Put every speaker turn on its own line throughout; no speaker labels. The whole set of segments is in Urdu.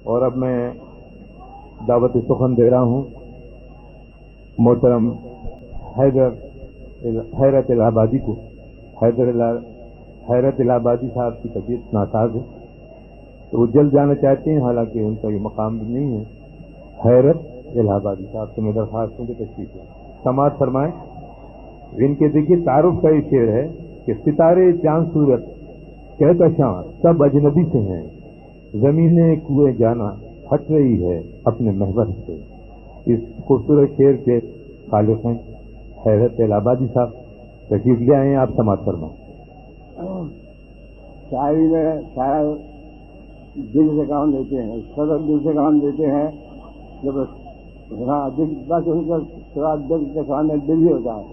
اور اب میں دعوت سخن دے رہا ہوں محترم حیرت الہ آبادی کو. حیرت الہ آبادی صاحب کی طبیعت ناساز ہے تو وہ جلد جانا چاہتے ہیں، حالانکہ ان کا یہ مقام بھی نہیں ہے. حیرت الہ آبادی صاحب سے میں درخواست ہوں کہ تشریف لیں، سماعت فرمائیں. ان کے دیکھیے تعارف کا یہ شعر ہے کہ ستارے چاند سورت کہکشاں سب اجنبی سے ہیں، زمینیں کوئے جانا ہٹ رہی ہے اپنے محور سے. اس خوبصورت شعر کے خالق ہیں حیرت الہ آبادی صاحب. تشریف لے آئے ہیں، آپ سماعت فرمائیں.
شاعری میں شاعر دل سے کام لیتے ہیں، صدر دل سے کام لیتے ہیں. جب دل بس ان کا دل کے سامنے دل ہی ہوتا ہے.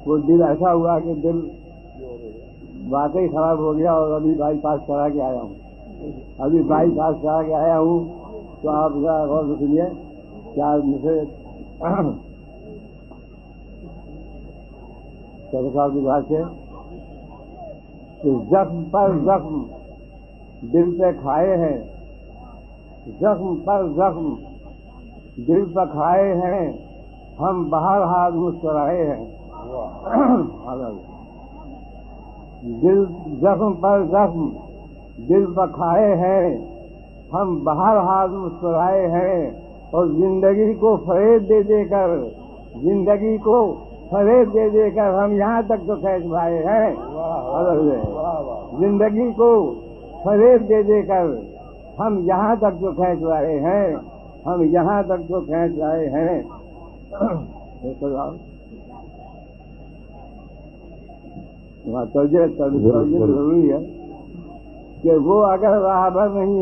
وہ دل ایسا ہوا کہ دل واقعی خراب ہو گیا اور ابھی بائی پاس کرا کے آیا ہوں. تو آپ ذرا غور سے سنیے کیا مجھے صاحب کی بات سے زخم پر زخم دل پہ کھائے ہیں، زخم پر زخم دل پہ کھائے ہیں، ہم بہر حال مسکرائے ہیں. زخم پر زخم دل پہ کھائے ہیں، ہم بہر حال مسکرائے ہیں. اور زندگی کو فریب دے کر ہم یہاں تک تو کھینچ پائے ہیں. زندگی کو فریب دے کر ہم یہاں تک تو کھینچ پائے ہیں، ضروری ہے کہ وہ اگر راہبر نہیں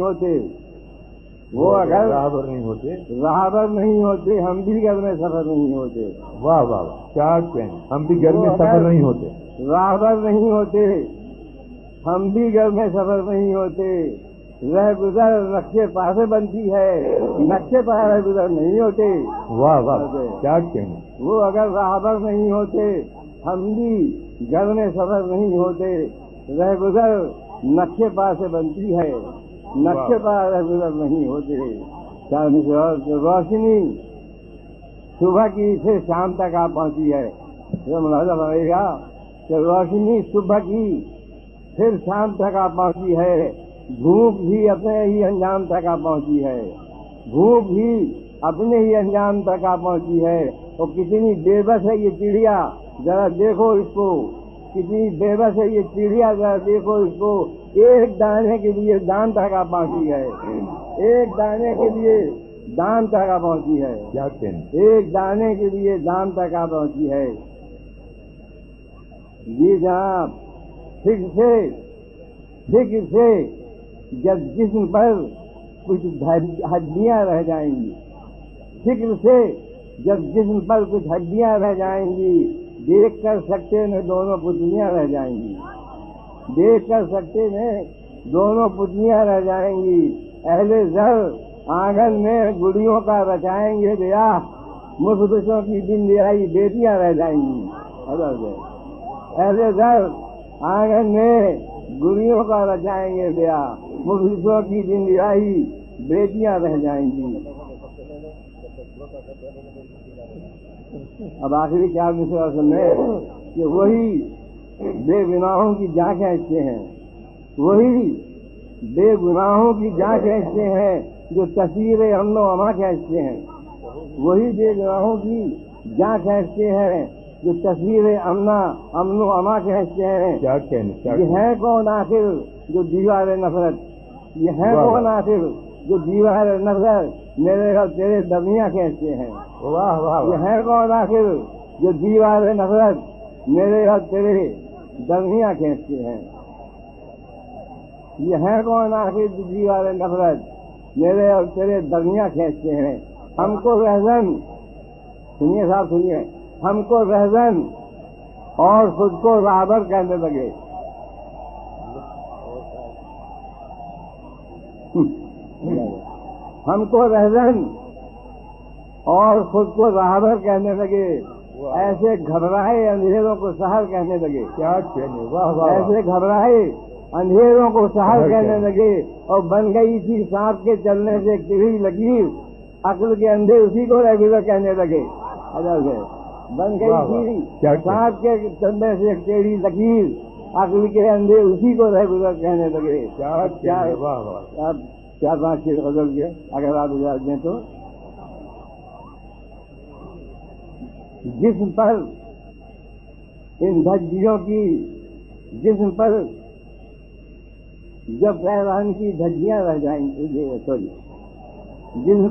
ہوتے ہم بھی گھر میں سفر نہیں ہوتے.
واہ واہ کیا کہیں، ہم بھی گھر میں سفر نہیں ہوتے.
راہبر نہیں ہوتے ہم بھی گھر میں سفر نہیں ہوتے. رہ گزر نقشے پا سے بنتی ہے، نقشے پا رہ گزر نہیں ہوتے.
واہ واہ کیا کہیں.
وہ اگر راہبر نہیں ہوتے ہم بھی گھر میں سفر نہیں ہوتے. رہ گزر نقشے پا سے بنتی ہے، نقشے پا رہ گزر نہیں ہوتے. روشنی صبح کی پھر شام تک آپ پہنچی ہے. یہ ملاحظہ کرے گا کہ روشنی صبح کی پھر شام تک آپ پہنچی ہے. دھوپ بھی اپنے ہی انجام تک آپ پہنچی ہے. دھوپ بھی اپنے ہی انجام تک آپ پہنچی ہے. اور کتنی بے بس ہے یہ چڑیا، ذرا دیکھو اس کو. کتنی بے بس ہے یہ چڑیا، ذرا دیکھو اس کو. ایک دانے کے لیے دان تک آپ پہنچی ہے. ایک دانے کے لیے دان تک آپ پہنچی ہے.
کیا کہیں.
ایک دانے کے لیے دان تک آپ پہنچی ہے. جی جناب، فکر سے جب جسم پر کچھ ہڈیاں رہ جائیں گی، فکر سے جب جسم پر کچھ ہڈیاں رہ جائیں گی، دیکھ کر سکتے میں دونوں پتلیاں رہ جائیں گی. دیکھ کر سکتے میں دونوں پتلیاں رہ جائیں گی. اہل زر آنگن میں گڑیوں کا بچائیں گے بیاہ، مفلسوں کی دن دہائی بیٹیاں رہ جائیں گی. اہل زر آنگن میں گڑیوں کا بچائیں گے بیاہ، مفلسوں کی دن دہائی بیٹیاں رہ جائیں گی. اب آخری کیا مصرع سننے کہ وہی بے گناہوں کی جان کھینچتے ہیں، وہی بے گناہوں کی جان کھینچتے ہیں جو تصویر امن و اما کھینچتے ہیں. وہی بے گناہوں کی جان کھینچتے ہیں جو تصویر امن و اما کھینچتے ہیں.
کیا کہنے.
یہ ہے کون آخر جو دیوار نفرت، یہ ہے کون آخر جو دیوار نفرت میرے اور تیرے درمیاں کھینچتے ہیں.
واہ واہ.
یہ ہے کون آخر جو دیوار نفرت میرے اور تیرے درمیاں کھینچتے ہیں. یہ ہے کون آخر جو دیوار نفرت میرے اور تیرے درمیاں کھینچتے ہیں. ہم کو رہزن، سنیے صاحب سنیے، ہم کو رہزن اور خود کو راہبر کہنے لگے. ہم کو رہزن اور خود کو راہبر کہنے لگے. ایسے گھبرائے اندھیروں کو سحر کہنے لگے.
کیا کہنے. واہ واہ.
ایسے گھبرائے اندھیروں کو سحر کہنے لگے اور بن گئی تھی سانپ کے چلنے سے ایک ٹیڑھی لکیر، عقل کے اندھے اسی کو ریگولر کہنے لگے. بن گئی تھی سانپ کے چلنے سے ایک ٹیڑھی لکیر، عقل کے اندھے اسی کو ریگولر کہنے لگے. آپ 4-5 شعر غزل کے اگر آپ اجازت دیں تو. جسم پر ان دھجیوں کی، جسم پر جب پیرہن کی دھجیاں رہ جائیں گی، سوری جسم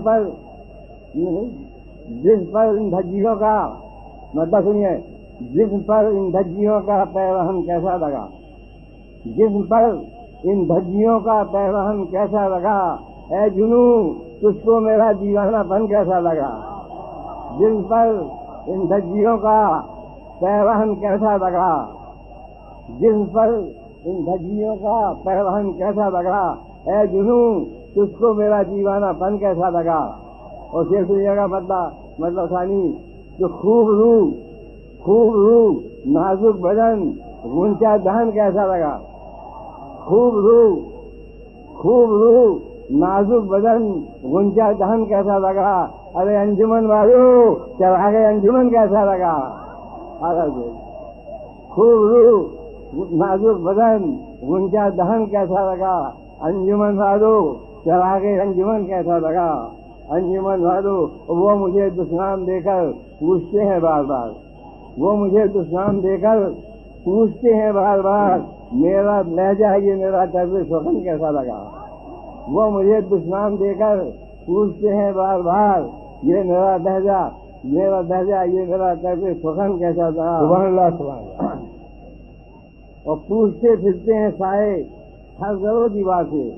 پر ان دھجیوں کا مطلب سنیے، جسم پر ان دھجیوں کا پیرہن کیسا لگا، جسم پر ان دھجیوں کا پیرہن کیسا لگا، اے جنوں تجھ کو میرا دیوانہ پن کیسا لگا. جسم پر ان دھجیوں کا پیرہن کیسا لگا، جسم پر ان دھجیوں کا پیرہن کیسا لگا، اے جنوں تجھ کو میرا دیوانہ پن کیسا لگا. اور شعر سنیے گا مطلب ثانی، جو خوب روح نازک بدن غنچہ دہن کیسا لگا، خوب روح نازک بدن غنچہ دہن کیسا لگا، ارے انجمن والو چراغ انجمن کیسا لگا. خوب روح نازک بدن غنچہ دہن کیسا لگا، انجمن والو چراغ انجمن کیسا لگا. انجمن والو وہ مجھے دشنام دے کر پوچھتے ہیں بار بار، وہ مجھے دشنام دے کر پوچھتے ہیں بار بار، میرا لہجہ یہ میرا طرز سخن کیسا لگا. وہ مجھے دشنام دے کر پوچھتے ہیں بار بار، یہ میرا لہجہ یہ میرا طرز سخن کیسا لگا.
سبحان اللہ سبحان اللہ.
اور پوچھتے پھرتے ہیں سائے ہر در و دیوار سے،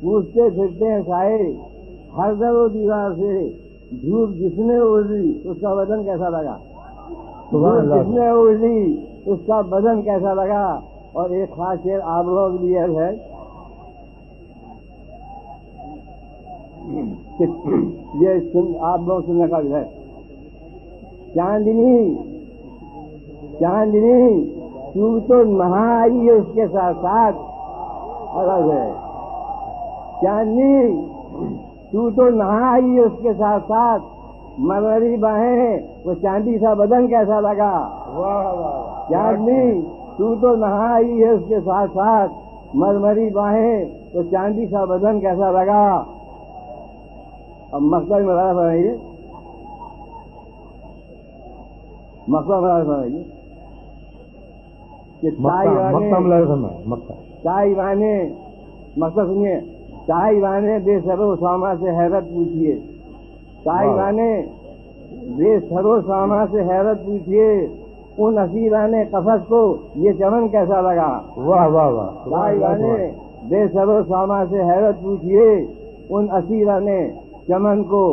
پوچھتے پھرتے ہیں سائے ہر در و دیوار سے، دھوپ جس نے اڑی اس کا بدن کیسا لگا، دھوپ جس نے اڑی اس کا بدن کیسا لگا. اور ایک خاص شعر آپ لوگ بھی ہے یہ آپ لوگ سننے کا ہے. چاندنی تو تو نہائی اس کے ساتھ ساتھ، الگ ہے. چاندنی تو نہائی اس کے ساتھ ساتھ، مرمری باہیں وہ چاندی سا بدن کیسا لگا. چاندنی تو نہائی ہے اس کے ساتھ ساتھ، مرمری باہیں وہ چاندی سا بدن کیسا لگا. اب مقصد میں رہا فرمائیے، مقصد فرمائیے کہ مقصد سنیے، تائیوانے بے سر و ساما سے حیرت پوچھیے، تائیوانے بے سر و ساما سے حیرت پوچھیے، ان اسیران قفس کو یہ چمن کیسا لگا.
واہ واہ واہ.
تائیوانے بے سر و ساما سے حیرت پوچھیے، ان اسیران چمن کو،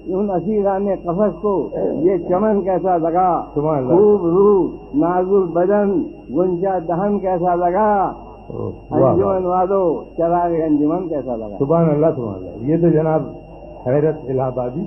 ان اسیران قفس کو یہ چمن کیسا لگا. خوب روح نازک بدن غنچہ دہن کیسا لگا، انجمن والو چراغ انجمن کیسا لگا.
سبحان اللہ سبحان اللہ. یہ تو جناب حیرت الہ آبادی